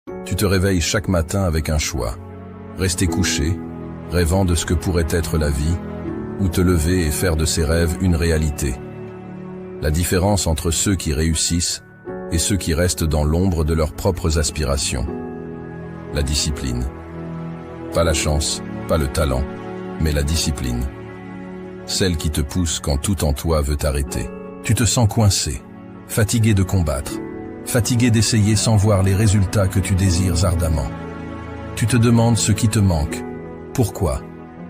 Tu te réveilles chaque matin avec un choix. Rester couché, rêvant de ce que pourrait être la vie, ou te lever et faire de ses rêves une réalité. La différence entre ceux qui réussissent et ceux qui restent dans l'ombre de leurs propres aspirations. La discipline. Pas la chance, pas le talent, mais la discipline. Celle qui te pousse quand tout en toi veut t'arrêter. Tu te sens coincé, fatigué de combattre, fatigué d'essayer sans voir les résultats que tu désires ardemment. Tu te demandes ce qui te manque. Pourquoi,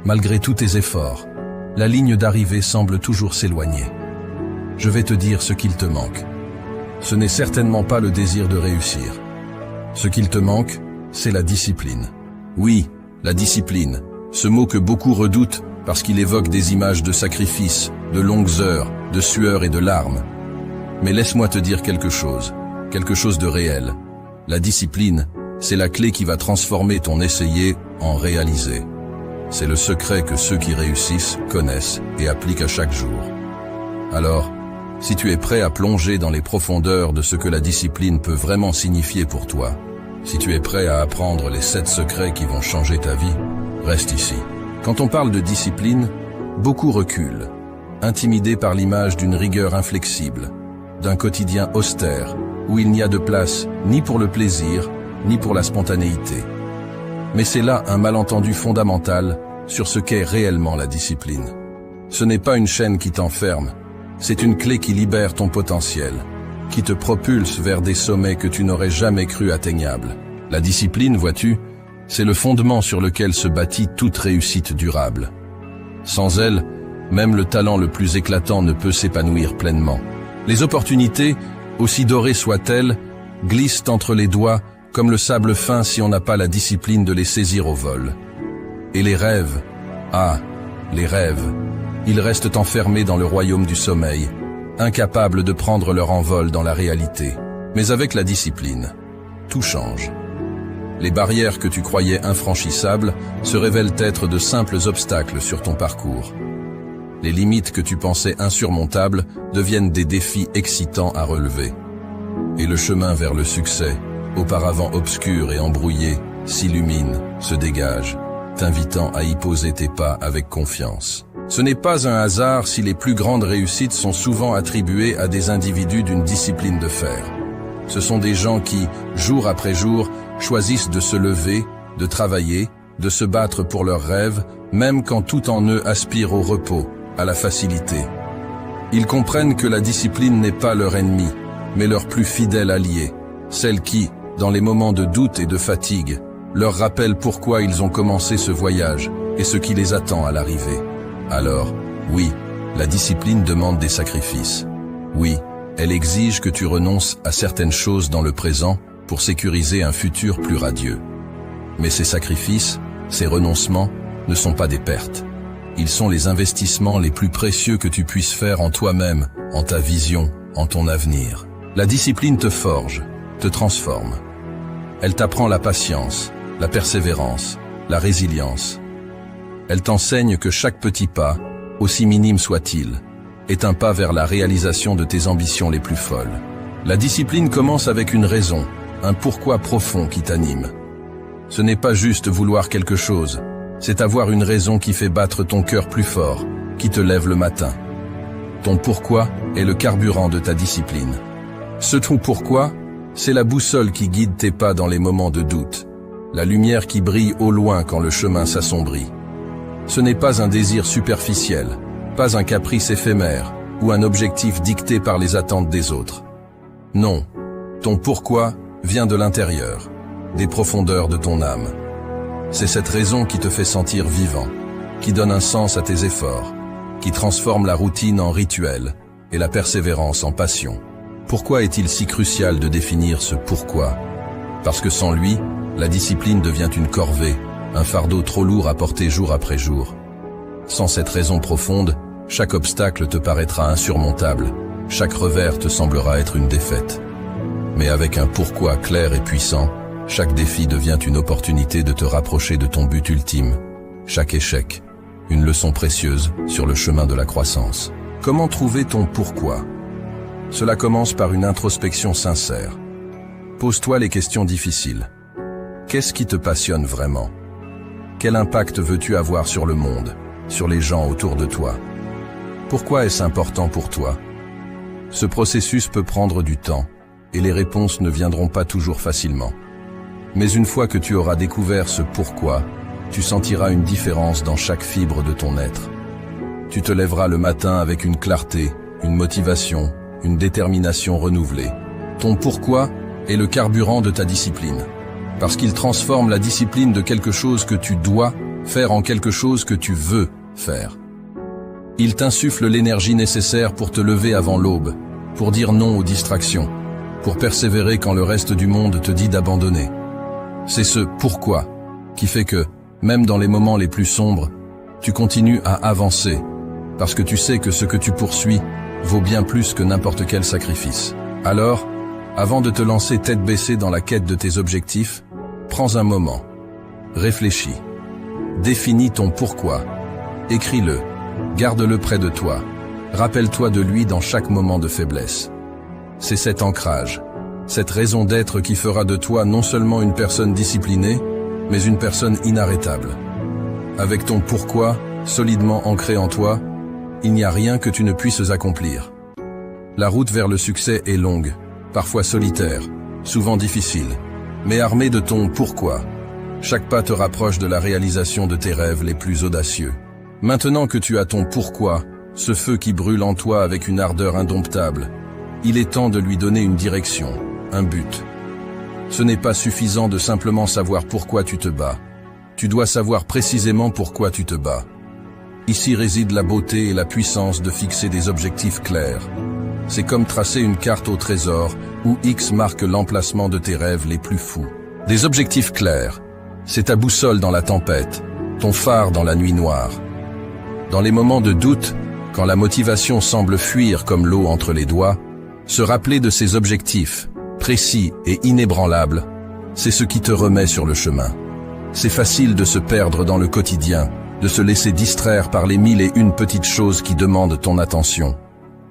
malgré tous tes efforts, la ligne d'arrivée semble toujours s'éloigner. Je vais te dire ce qu'il te manque. Ce n'est certainement pas le désir de réussir. Ce qu'il te manque, c'est la discipline. Oui, la discipline, ce mot que beaucoup redoutent parce qu'il évoque des images de sacrifice, de longues heures, de sueur et de larmes. Mais laisse-moi te dire quelque chose de réel. La discipline, c'est la clé qui va transformer ton essayer en réaliser. C'est le secret que ceux qui réussissent connaissent et appliquent à chaque jour. Alors, si tu es prêt à plonger dans les profondeurs de ce que la discipline peut vraiment signifier pour toi, si tu es prêt à apprendre les 7 secrets qui vont changer ta vie, reste ici. Quand on parle de discipline, beaucoup reculent, intimidés par l'image d'une rigueur inflexible, d'un quotidien austère, où il n'y a de place ni pour le plaisir, ni pour la spontanéité. Mais c'est là un malentendu fondamental sur ce qu'est réellement la discipline. Ce n'est pas une chaîne qui t'enferme, c'est une clé qui libère ton potentiel, qui te propulse vers des sommets que tu n'aurais jamais cru atteignables. La discipline, vois-tu, c'est le fondement sur lequel se bâtit toute réussite durable. Sans elle, même le talent le plus éclatant ne peut s'épanouir pleinement. Les opportunités, aussi dorées soient-elles, glissent entre les doigts comme le sable fin si on n'a pas la discipline de les saisir au vol. Et les rêves, les rêves, ils restent enfermés dans le royaume du sommeil, incapables de prendre leur envol dans la réalité. Mais avec la discipline, tout change. Les barrières que tu croyais infranchissables se révèlent être de simples obstacles sur ton parcours. Les limites que tu pensais insurmontables deviennent des défis excitants à relever. Et le chemin vers le succès, auparavant obscur et embrouillé, s'illumine, se dégage, t'invitant à y poser tes pas avec confiance. Ce n'est pas un hasard si les plus grandes réussites sont souvent attribuées à des individus d'une discipline de fer. Ce sont des gens qui, jour après jour, choisissent de se lever, de travailler, de se battre pour leurs rêves, même quand tout en eux aspire au repos, à la facilité. Ils comprennent que la discipline n'est pas leur ennemi, mais leur plus fidèle allié, celle qui, dans les moments de doute et de fatigue, leur rappelle pourquoi ils ont commencé ce voyage et ce qui les attend à l'arrivée. Alors, oui, la discipline demande des sacrifices. Oui, elle exige que tu renonces à certaines choses dans le présent pour sécuriser un futur plus radieux. Mais ces sacrifices, ces renoncements, ne sont pas des pertes. Ils sont les investissements les plus précieux que tu puisses faire en toi-même, en ta vision, en ton avenir. La discipline te forge, te transforme. Elle t'apprend la patience, la persévérance, la résilience. Elle t'enseigne que chaque petit pas, aussi minime soit-il, est un pas vers la réalisation de tes ambitions les plus folles. La discipline commence avec une raison, un pourquoi profond qui t'anime. Ce n'est pas juste vouloir quelque chose, c'est avoir une raison qui fait battre ton cœur plus fort, qui te lève le matin. Ton pourquoi est le carburant de ta discipline. Ce ton pourquoi, c'est la boussole qui guide tes pas dans les moments de doute, la lumière qui brille au loin quand le chemin s'assombrit. Ce n'est pas un désir superficiel, pas un caprice éphémère ou un objectif dicté par les attentes des autres. Non, ton pourquoi vient de l'intérieur, des profondeurs de ton âme. C'est cette raison qui te fait sentir vivant, qui donne un sens à tes efforts, qui transforme la routine en rituel et la persévérance en passion. Pourquoi est-il si crucial de définir ce pourquoi? Parce que sans lui, la discipline devient une corvée, un fardeau trop lourd à porter jour après jour. Sans cette raison profonde, chaque obstacle te paraîtra insurmontable, chaque revers te semblera être une défaite. Mais avec un pourquoi clair et puissant, chaque défi devient une opportunité de te rapprocher de ton but ultime. Chaque échec, une leçon précieuse sur le chemin de la croissance. Comment trouver ton pourquoi? Cela commence par une introspection sincère. Pose-toi les questions difficiles. Qu'est-ce qui te passionne vraiment? Quel impact veux-tu avoir sur le monde, sur les gens autour de toi? Pourquoi est-ce important pour toi? Ce processus peut prendre du temps, et les réponses ne viendront pas toujours facilement. Mais une fois que tu auras découvert ce pourquoi, tu sentiras une différence dans chaque fibre de ton être. Tu te lèveras le matin avec une clarté, une motivation, une détermination renouvelée. Ton pourquoi est le carburant de ta discipline, parce qu'il transforme la discipline de quelque chose que tu dois faire en quelque chose que tu veux faire. Il t'insuffle l'énergie nécessaire pour te lever avant l'aube, pour dire non aux distractions, pour persévérer quand le reste du monde te dit d'abandonner. C'est ce pourquoi qui fait que, même dans les moments les plus sombres, tu continues à avancer, parce que tu sais que ce que tu poursuis vaut bien plus que n'importe quel sacrifice. Alors, avant de te lancer tête baissée dans la quête de tes objectifs, prends un moment, réfléchis, définis ton pourquoi, écris-le, garde-le près de toi, rappelle-toi de lui dans chaque moment de faiblesse. C'est cet ancrage, cette raison d'être qui fera de toi non seulement une personne disciplinée, mais une personne inarrêtable. Avec ton pourquoi solidement ancré en toi, il n'y a rien que tu ne puisses accomplir. La route vers le succès est longue, parfois solitaire, souvent difficile, mais armée de ton pourquoi. Chaque pas te rapproche de la réalisation de tes rêves les plus audacieux. Maintenant que tu as ton pourquoi, ce feu qui brûle en toi avec une ardeur indomptable, il est temps de lui donner une direction, un but. Ce n'est pas suffisant de simplement savoir pourquoi tu te bats. Tu dois savoir précisément pourquoi tu te bats. Ici réside la beauté et la puissance de fixer des objectifs clairs. C'est comme tracer une carte au trésor où X marque l'emplacement de tes rêves les plus fous. Des objectifs clairs, c'est ta boussole dans la tempête, ton phare dans la nuit noire. Dans les moments de doute, quand la motivation semble fuir comme l'eau entre les doigts, se rappeler de ces objectifs, précis et inébranlables, c'est ce qui te remet sur le chemin. C'est facile de se perdre dans le quotidien, de se laisser distraire par les 1001 petites choses qui demandent ton attention.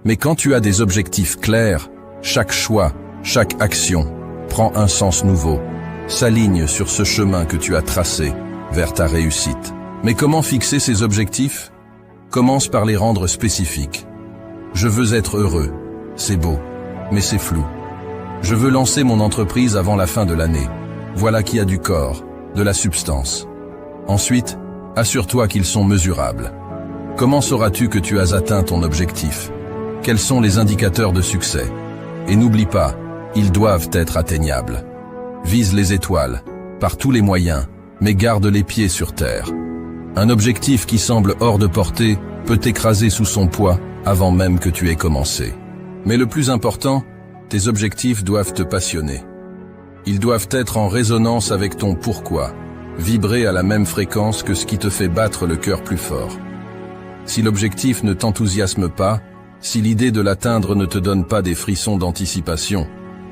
Mais quand tu as des objectifs clairs, chaque choix, chaque action prend un sens nouveau, s'aligne sur ce chemin que tu as tracé vers ta réussite. Mais comment fixer ces objectifs? Commence par les rendre spécifiques. Je veux être heureux. C'est beau, mais c'est flou. Je veux lancer mon entreprise avant la fin de l'année. Voilà qui a du corps, de la substance. Ensuite, assure-toi qu'ils sont mesurables. Comment sauras-tu que tu as atteint ton objectif? Quels sont les indicateurs de succès? Et n'oublie pas, ils doivent être atteignables. Vise les étoiles, par tous les moyens, mais garde les pieds sur terre. Un objectif qui semble hors de portée peut t'écraser sous son poids avant même que tu aies commencé. Mais le plus important, tes objectifs doivent te passionner. Ils doivent être en résonance avec ton pourquoi, vibrer à la même fréquence que ce qui te fait battre le cœur plus fort. Si l'objectif ne t'enthousiasme pas, si l'idée de l'atteindre ne te donne pas des frissons d'anticipation,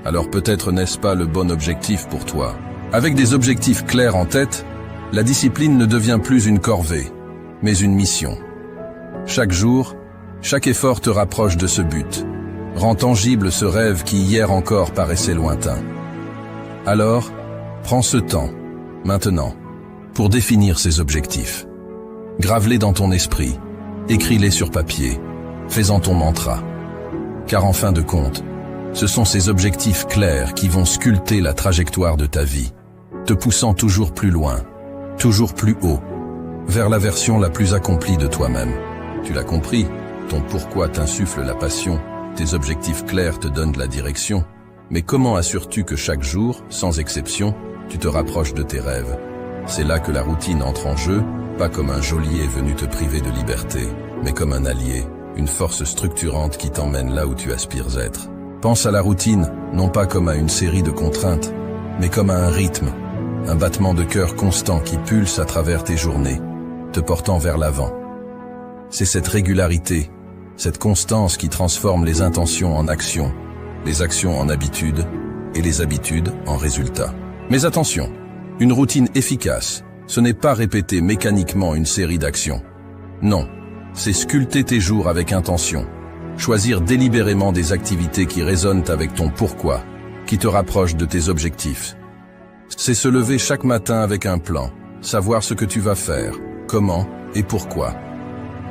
alors peut-être n'est-ce pas le bon objectif pour toi. Avec des objectifs clairs en tête, la discipline ne devient plus une corvée, mais une mission. Chaque jour, chaque effort te rapproche de ce but, rend tangible ce rêve qui hier encore paraissait lointain. Alors, prends ce temps, maintenant, pour définir ces objectifs. Grave-les dans ton esprit, écris-les sur papier, fais-en ton mantra. Car en fin de compte, ce sont ces objectifs clairs qui vont sculpter la trajectoire de ta vie, te poussant toujours plus loin, toujours plus haut, vers la version la plus accomplie de toi-même. Tu l'as compris, ton pourquoi t'insuffle la passion, tes objectifs clairs te donnent de la direction. Mais comment assures-tu que chaque jour, sans exception, tu te rapproches de tes rêves? C'est là que la routine entre en jeu, pas comme un geôlier venu te priver de liberté, mais comme un allié, une force structurante qui t'emmène là où tu aspires être. Pense à la routine, non pas comme à une série de contraintes, mais comme à un rythme, un battement de cœur constant qui pulse à travers tes journées, te portant vers l'avant. C'est cette régularité, cette constance qui transforme les intentions en actions, les actions en habitudes et les habitudes en résultats. Mais attention, une routine efficace, ce n'est pas répéter mécaniquement une série d'actions. Non, c'est sculpter tes jours avec intention, choisir délibérément des activités qui résonnent avec ton pourquoi, qui te rapprochent de tes objectifs. C'est se lever chaque matin avec un plan, savoir ce que tu vas faire, comment et pourquoi.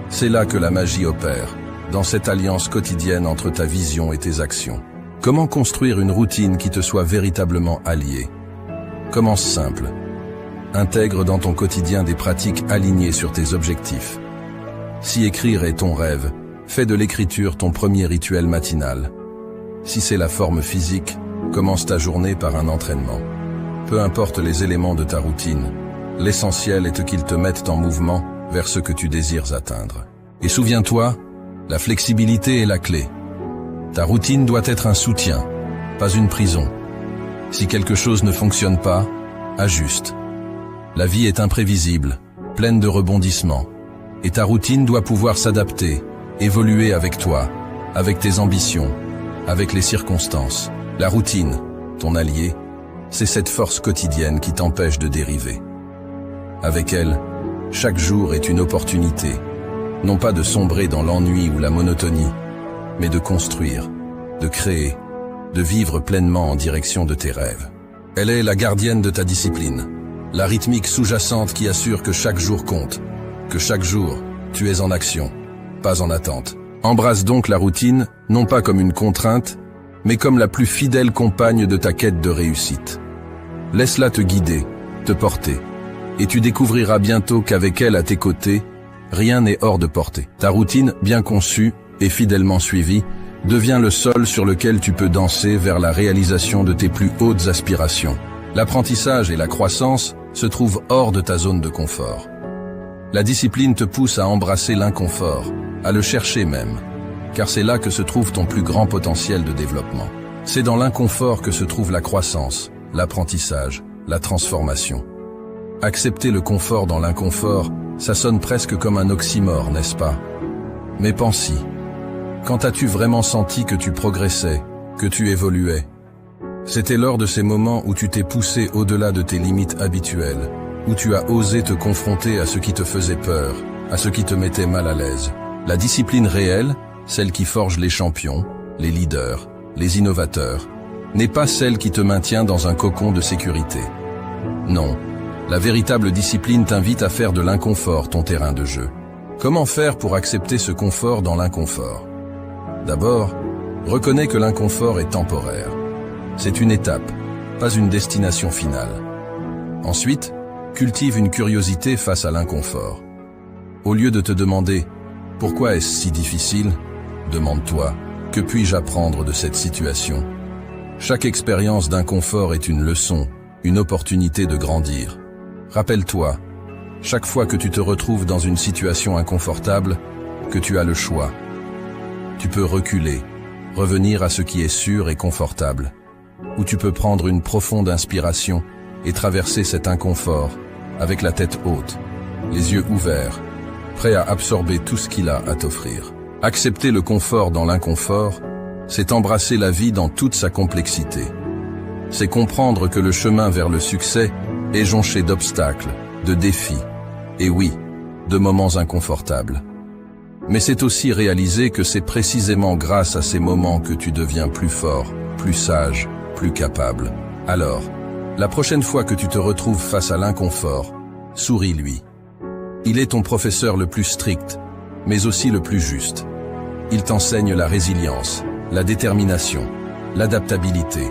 C'est là que la magie opère, dans cette alliance quotidienne entre ta vision et tes actions. Comment construire une routine qui te soit véritablement alliée? Commence simple. Intègre dans ton quotidien des pratiques alignées sur tes objectifs. Si écrire est ton rêve, fais de l'écriture ton premier rituel matinal. Si c'est la forme physique, commence ta journée par un entraînement. Peu importe les éléments de ta routine, l'essentiel est qu'ils te mettent en mouvement vers ce que tu désires atteindre. Et souviens-toi, la flexibilité est la clé. Ta routine doit être un soutien, pas une prison. Si quelque chose ne fonctionne pas, ajuste. La vie est imprévisible, pleine de rebondissements. Et ta routine doit pouvoir s'adapter, évoluer avec toi, avec tes ambitions, avec les circonstances. La routine, ton allié, c'est cette force quotidienne qui t'empêche de dériver. Avec elle, chaque jour est une opportunité, non pas de sombrer dans l'ennui ou la monotonie, mais de construire, de créer, de vivre pleinement en direction de tes rêves. Elle est la gardienne de ta discipline, la rythmique sous-jacente qui assure que chaque jour compte, que chaque jour, tu es en action, pas en attente. Embrasse donc la routine, non pas comme une contrainte, mais comme la plus fidèle compagne de ta quête de réussite. Laisse-la te guider, te porter, et tu découvriras bientôt qu'avec elle à tes côtés, rien n'est hors de portée. Ta routine, bien conçue et fidèlement suivie, devient le sol sur lequel tu peux danser vers la réalisation de tes plus hautes aspirations. L'apprentissage et la croissance se trouvent hors de ta zone de confort. La discipline te pousse à embrasser l'inconfort, à le chercher même, car c'est là que se trouve ton plus grand potentiel de développement. C'est dans l'inconfort que se trouve la croissance, l'apprentissage, la transformation. Accepter le confort dans l'inconfort, ça sonne presque comme un oxymore, n'est-ce pas? Mais pense-y. Quand as-tu vraiment senti que tu progressais, que tu évoluais? C'était lors de ces moments où tu t'es poussé au-delà de tes limites habituelles, où tu as osé te confronter à ce qui te faisait peur, à ce qui te mettait mal à l'aise. La discipline réelle, celle qui forge les champions, les leaders, les innovateurs, n'est pas celle qui te maintient dans un cocon de sécurité. Non, la véritable discipline t'invite à faire de l'inconfort ton terrain de jeu. Comment faire pour accepter ce confort dans l'inconfort? D'abord, reconnais que l'inconfort est temporaire. C'est une étape, pas une destination finale. Ensuite, cultive une curiosité face à l'inconfort. Au lieu de te demander « Pourquoi est-ce si difficile ?», demande-toi « Que puis-je apprendre de cette situation ?» Chaque expérience d'inconfort est une leçon, une opportunité de grandir. Rappelle-toi, chaque fois que tu te retrouves dans une situation inconfortable, que tu as le choix. Tu peux reculer, revenir à ce qui est sûr et confortable, ou tu peux prendre une profonde inspiration et traverser cet inconfort avec la tête haute, les yeux ouverts, prêt à absorber tout ce qu'il a à t'offrir. Accepter le confort dans l'inconfort, c'est embrasser la vie dans toute sa complexité. C'est comprendre que le chemin vers le succès est jonché d'obstacles, de défis, et oui, de moments inconfortables. Mais c'est aussi réaliser que c'est précisément grâce à ces moments que tu deviens plus fort, plus sage, plus capable. Alors, la prochaine fois que tu te retrouves face à l'inconfort, souris-lui. Il est ton professeur le plus strict, mais aussi le plus juste. Il t'enseigne la résilience, la détermination, l'adaptabilité.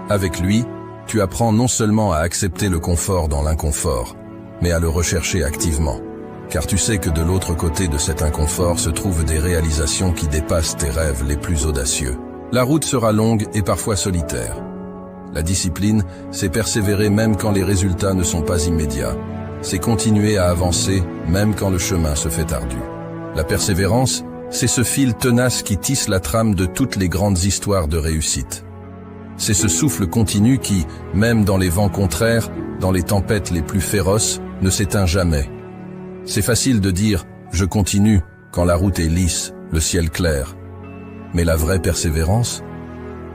Avec lui, tu apprends non seulement à accepter le confort dans l'inconfort, mais à le rechercher activement. Car tu sais que de l'autre côté de cet inconfort se trouvent des réalisations qui dépassent tes rêves les plus audacieux. La route sera longue et parfois solitaire. La discipline, c'est persévérer même quand les résultats ne sont pas immédiats. C'est continuer à avancer même quand le chemin se fait ardu. La persévérance, c'est ce fil tenace qui tisse la trame de toutes les grandes histoires de réussite. C'est ce souffle continu qui, même dans les vents contraires, dans les tempêtes les plus féroces, ne s'éteint jamais. C'est facile de dire « je continue » quand la route est lisse, le ciel clair. Mais la vraie persévérance,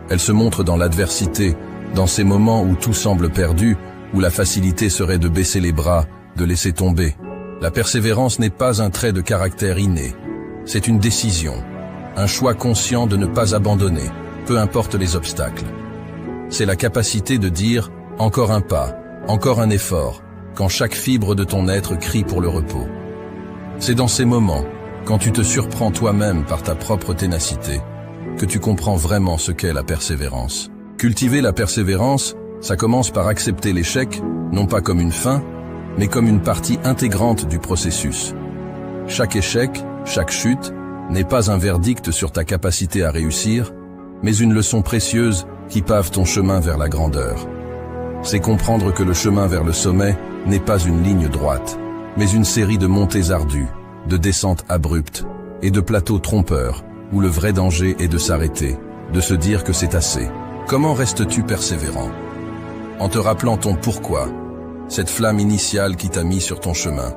elle se montre dans l'adversité, dans ces moments où tout semble perdu, où la facilité serait de baisser les bras, de laisser tomber. La persévérance n'est pas un trait de caractère inné. C'est une décision, un choix conscient de ne pas abandonner, peu importe les obstacles. C'est la capacité de dire Encore un pas, encore un effort, quand chaque fibre de ton être crie pour le repos. C'est dans ces moments, quand tu te surprends toi-même par ta propre ténacité, que tu comprends vraiment ce qu'est la persévérance. Cultiver la persévérance, ça commence par accepter l'échec, non pas comme une fin, mais comme une partie intégrante du processus. Chaque échec, chaque chute, n'est pas un verdict sur ta capacité à réussir, mais une leçon précieuse qui pave ton chemin vers la grandeur. C'est comprendre que le chemin vers le sommet n'est pas une ligne droite, mais une série de montées ardues, de descentes abruptes et de plateaux trompeurs, où le vrai danger est de s'arrêter, de se dire que c'est assez. Comment restes-tu persévérant? En te rappelant ton pourquoi, cette flamme initiale qui t'a mis sur ton chemin,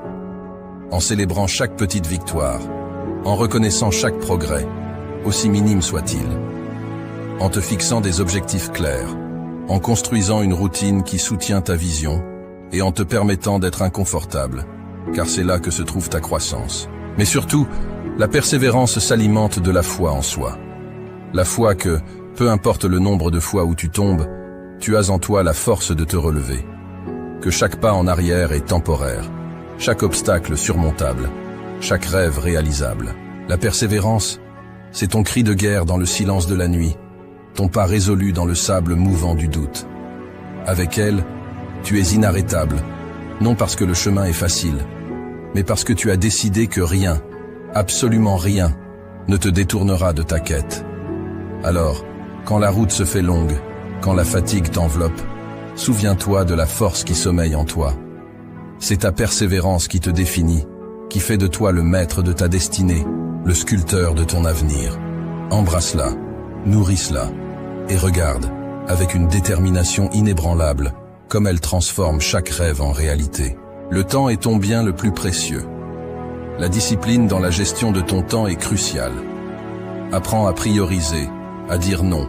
en célébrant chaque petite victoire, en reconnaissant chaque progrès, aussi minime soit-il, en te fixant des objectifs clairs, en construisant une routine qui soutient ta vision et en te permettant d'être inconfortable, car c'est là que se trouve ta croissance. Mais surtout, la persévérance s'alimente de la foi en soi. La foi que, peu importe le nombre de fois où tu tombes, tu as en toi la force de te relever. Que chaque pas en arrière est temporaire, chaque obstacle surmontable, chaque rêve réalisable. La persévérance, c'est ton cri de guerre dans le silence de la nuit, ton pas résolu dans le sable mouvant du doute. Avec elle, tu es inarrêtable, non parce que le chemin est facile, mais parce que tu as décidé que rien, absolument rien, ne te détournera de ta quête. Alors, quand la route se fait longue, quand la fatigue t'enveloppe, souviens-toi de la force qui sommeille en toi. C'est ta persévérance qui te définit, qui fait de toi le maître de ta destinée, le sculpteur de ton avenir. Embrasse-la, nourris-la, et regarde, avec une détermination inébranlable, comme elle transforme chaque rêve en réalité. Le temps est ton bien le plus précieux. La discipline dans la gestion de ton temps est cruciale. Apprends à prioriser, à dire non,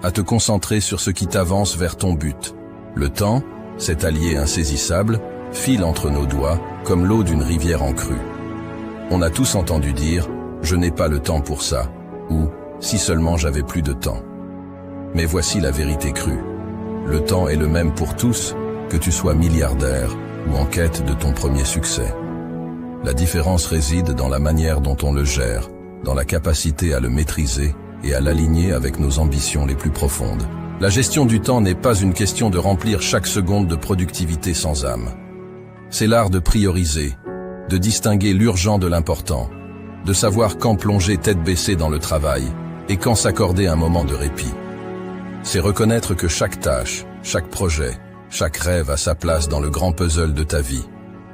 à te concentrer sur ce qui t'avance vers ton but. Le temps, cet allié insaisissable, file entre nos doigts comme l'eau d'une rivière en crue. On a tous entendu dire « je n'ai pas le temps pour ça » ou « si seulement j'avais plus de temps ». Mais voici la vérité crue. Le temps est le même pour tous, que tu sois milliardaire ou en quête de ton premier succès. La différence réside dans la manière dont on le gère, dans la capacité à le maîtriser et à l'aligner avec nos ambitions les plus profondes. La gestion du temps n'est pas une question de remplir chaque seconde de productivité sans âme. C'est l'art de prioriser, de distinguer l'urgent de l'important, de savoir quand plonger tête baissée dans le travail et quand s'accorder un moment de répit. C'est reconnaître que chaque tâche, chaque projet, chaque rêve a sa place dans le grand puzzle de ta vie,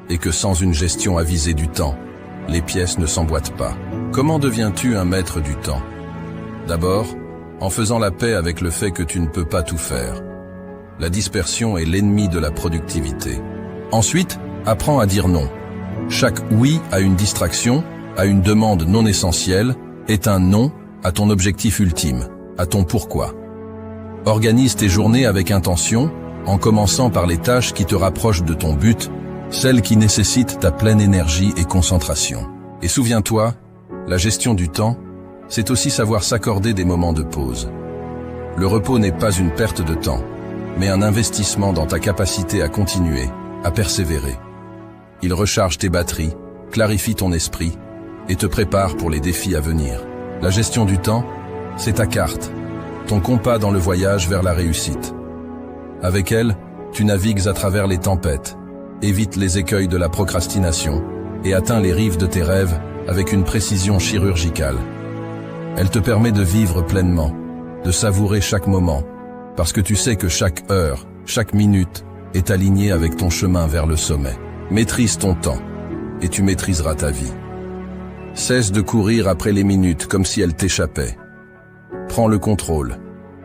et que sans une gestion avisée du temps, les pièces ne s'emboîtent pas. Comment deviens-tu un maître du temps? D'abord, en faisant la paix avec le fait que tu ne peux pas tout faire. La dispersion est l'ennemi de la productivité. Ensuite, apprends à dire non. Chaque oui à une distraction, à une demande non essentielle, est un non à ton objectif ultime, à ton pourquoi. Organise tes journées avec intention, en commençant par les tâches qui te rapprochent de ton but, celles qui nécessitent ta pleine énergie et concentration. Et souviens-toi, la gestion du temps, c'est aussi savoir s'accorder des moments de pause. Le repos n'est pas une perte de temps, mais un investissement dans ta capacité à continuer, à persévérer. Il recharge tes batteries, clarifie ton esprit et te prépare pour les défis à venir. La gestion du temps, c'est ta carte, ton compas dans le voyage vers la réussite. Avec elle, tu navigues à travers les tempêtes, évites les écueils de la procrastination et atteins les rives de tes rêves avec une précision chirurgicale. Elle te permet de vivre pleinement, de savourer chaque moment, parce que tu sais que chaque heure, chaque minute est alignée avec ton chemin vers le sommet. Maîtrise ton temps, et tu maîtriseras ta vie. Cesse de courir après les minutes comme si elles t'échappaient. Prends le contrôle,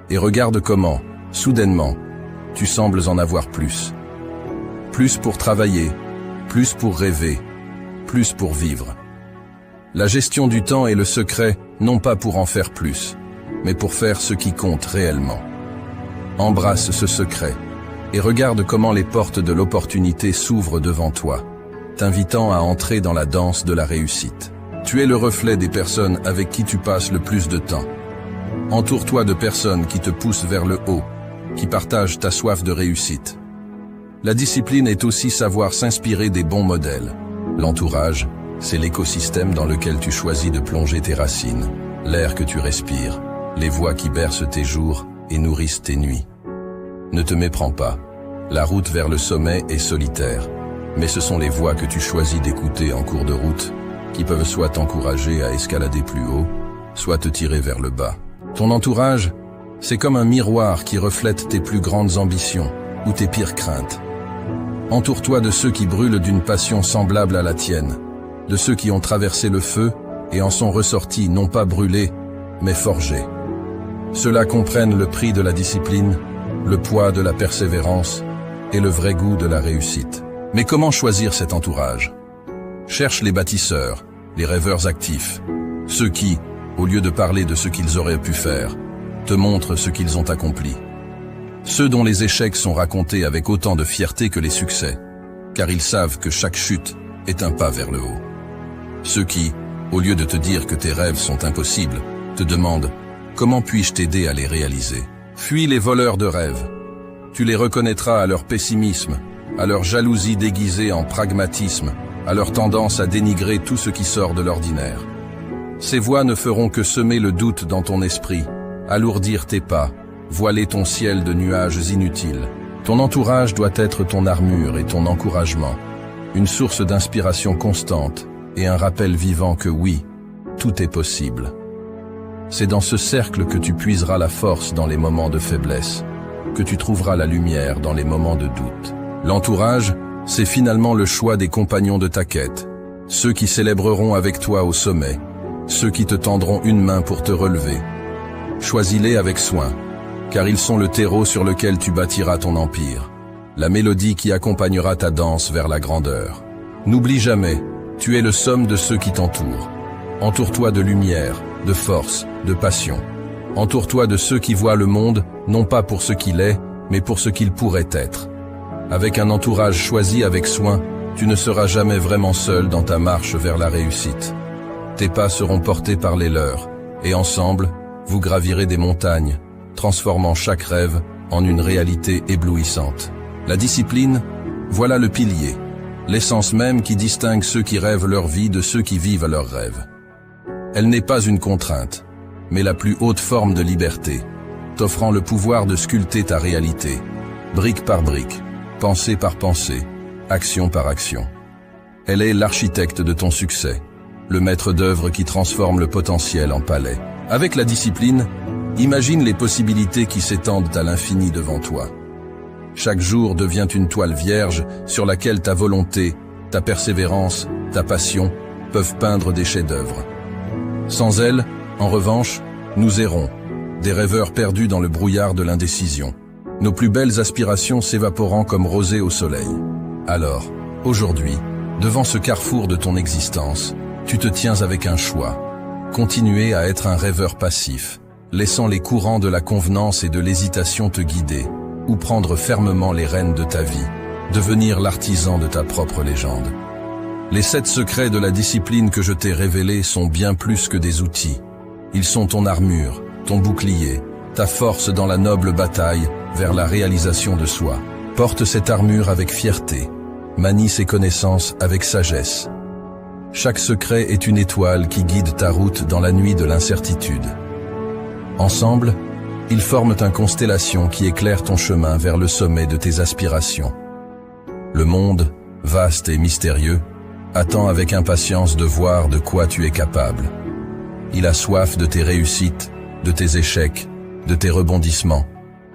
et regarde comment, soudainement, tu sembles en avoir plus. Plus pour travailler, plus pour rêver, plus pour vivre. La gestion du temps est le secret, non pas pour en faire plus, mais pour faire ce qui compte réellement. Embrasse ce secret, et regarde comment les portes de l'opportunité s'ouvrent devant toi, t'invitant à entrer dans la danse de la réussite. Tu es le reflet des personnes avec qui tu passes le plus de temps. Entoure-toi de personnes qui te poussent vers le haut, qui partagent ta soif de réussite. La discipline est aussi savoir s'inspirer des bons modèles. L'entourage, c'est l'écosystème dans lequel tu choisis de plonger tes racines, l'air que tu respires, les voix qui bercent tes jours et nourrissent tes nuits. Ne te méprends pas. La route vers le sommet est solitaire, mais ce sont les voix que tu choisis d'écouter en cours de route qui peuvent soit t'encourager à escalader plus haut, soit te tirer vers le bas. Ton entourage, c'est comme un miroir qui reflète tes plus grandes ambitions ou tes pires craintes. Entoure-toi de ceux qui brûlent d'une passion semblable à la tienne, de ceux qui ont traversé le feu et en sont ressortis non pas brûlés, mais forgés. Ceux-là comprennent le prix de la discipline, le poids de la persévérance et le vrai goût de la réussite. Mais comment choisir cet entourage? Cherche les bâtisseurs, les rêveurs actifs, ceux qui, au lieu de parler de ce qu'ils auraient pu faire, te montrent ce qu'ils ont accompli. Ceux dont les échecs sont racontés avec autant de fierté que les succès, car ils savent que chaque chute est un pas vers le haut. Ceux qui, au lieu de te dire que tes rêves sont impossibles, te demandent « Comment puis-je t'aider à les réaliser ?» Fuis les voleurs de rêves. Tu les reconnaîtras à leur pessimisme, à leur jalousie déguisée en pragmatisme, à leur tendance à dénigrer tout ce qui sort de l'ordinaire. Ces voix ne feront que semer le doute dans ton esprit, alourdir tes pas, voiler ton ciel de nuages inutiles. Ton entourage doit être ton armure et ton encouragement, une source d'inspiration constante et un rappel vivant que oui, tout est possible. C'est dans ce cercle que tu puiseras la force dans les moments de faiblesse, que tu trouveras la lumière dans les moments de doute. L'entourage, c'est finalement le choix des compagnons de ta quête, ceux qui célébreront avec toi au sommet, ceux qui te tendront une main pour te relever. Choisis-les avec soin, car ils sont le terreau sur lequel tu bâtiras ton empire, la mélodie qui accompagnera ta danse vers la grandeur. N'oublie jamais, tu es le somme de ceux qui t'entourent. Entoure-toi de lumière, de force, de passion. Entoure-toi de ceux qui voient le monde, non pas pour ce qu'il est, mais pour ce qu'il pourrait être. Avec un entourage choisi avec soin, tu ne seras jamais vraiment seul dans ta marche vers la réussite. Tes pas seront portés par les leurs, et ensemble, vous gravirez des montagnes, transformant chaque rêve en une réalité éblouissante. La discipline, voilà le pilier, l'essence même qui distingue ceux qui rêvent leur vie de ceux qui vivent leurs rêves. Elle n'est pas une contrainte, mais la plus haute forme de liberté, t'offrant le pouvoir de sculpter ta réalité, brique par brique, pensée par pensée, action par action. Elle est l'architecte de ton succès, le maître d'œuvre qui transforme le potentiel en palais. Avec la discipline, imagine les possibilités qui s'étendent à l'infini devant toi. Chaque jour devient une toile vierge sur laquelle ta volonté, ta persévérance, ta passion peuvent peindre des chefs-d'œuvre. Sans elle, en revanche, nous errons, des rêveurs perdus dans le brouillard de l'indécision, nos plus belles aspirations s'évaporant comme rosée au soleil. Alors, aujourd'hui, devant ce carrefour de ton existence, tu te tiens avec un choix. Continuer à être un rêveur passif, laissant les courants de la convenance et de l'hésitation te guider, ou prendre fermement les rênes de ta vie, devenir l'artisan de ta propre légende. Les 7 secrets de la discipline que je t'ai révélés sont bien plus que des outils. Ils sont ton armure, ton bouclier, ta force dans la noble bataille vers la réalisation de soi. Porte cette armure avec fierté, manie ces connaissances avec sagesse. Chaque secret est une étoile qui guide ta route dans la nuit de l'incertitude. Ensemble, ils forment une constellation qui éclaire ton chemin vers le sommet de tes aspirations. Le monde, vaste et mystérieux, attend avec impatience de voir de quoi tu es capable. Il a soif de tes réussites, de tes échecs, de tes rebondissements,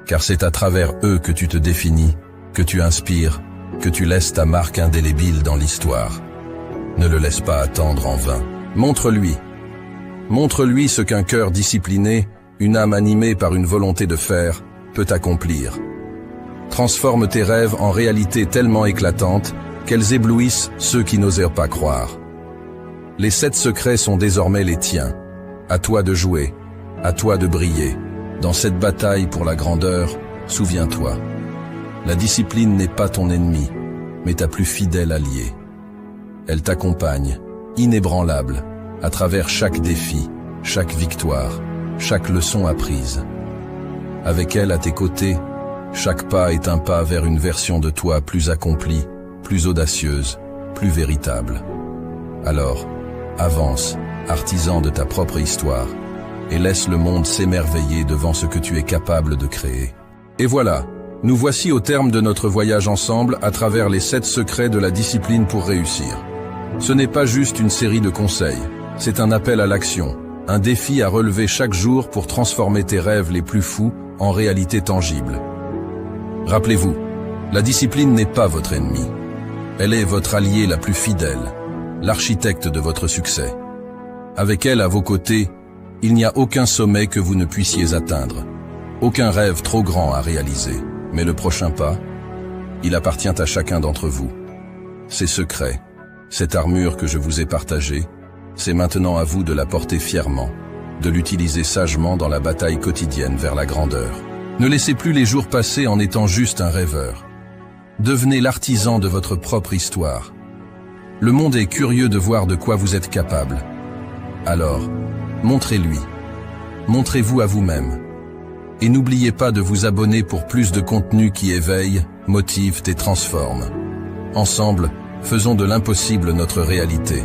car c'est à travers eux que tu te définis, que tu inspires, que tu laisses ta marque indélébile dans l'histoire. Ne le laisse pas attendre en vain. Montre-lui. Montre-lui ce qu'un cœur discipliné, une âme animée par une volonté de faire, peut accomplir. Transforme tes rêves en réalités tellement éclatantes qu'elles éblouissent ceux qui n'osèrent pas croire. Les 7 secrets sont désormais les tiens. À toi de jouer, à toi de briller. Dans cette bataille pour la grandeur, souviens-toi. La discipline n'est pas ton ennemi, mais ta plus fidèle alliée. Elle t'accompagne, inébranlable, à travers chaque défi, chaque victoire, chaque leçon apprise. Avec elle à tes côtés, Chaque pas est un pas vers une version de toi plus accomplie, plus audacieuse, plus véritable. Alors, avance, artisan de ta propre histoire, et laisse le monde s'émerveiller devant ce que tu es capable de créer. Et voilà, nous voici au terme de notre voyage ensemble à travers les 7 secrets de la discipline pour réussir. Ce n'est pas juste une série de conseils, c'est un appel à l'action, un défi à relever chaque jour pour transformer tes rêves les plus fous en réalité tangible. Rappelez-vous, la discipline n'est pas votre ennemi. Elle est votre allié la plus fidèle, l'architecte de votre succès. Avec elle à vos côtés, il n'y a aucun sommet que vous ne puissiez atteindre, aucun rêve trop grand à réaliser. Mais le prochain pas, il appartient à chacun d'entre vous. Ces secrets, cette armure que je vous ai partagée, c'est maintenant à vous de la porter fièrement, de l'utiliser sagement dans la bataille quotidienne vers la grandeur. Ne laissez plus les jours passer en étant juste un rêveur. Devenez l'artisan de votre propre histoire. Le monde est curieux de voir de quoi vous êtes capable. Alors, montrez-lui. Montrez-vous à vous-même. Et n'oubliez pas de vous abonner pour plus de contenu qui éveille, motive et transforme. Ensemble, faisons de l'impossible notre réalité.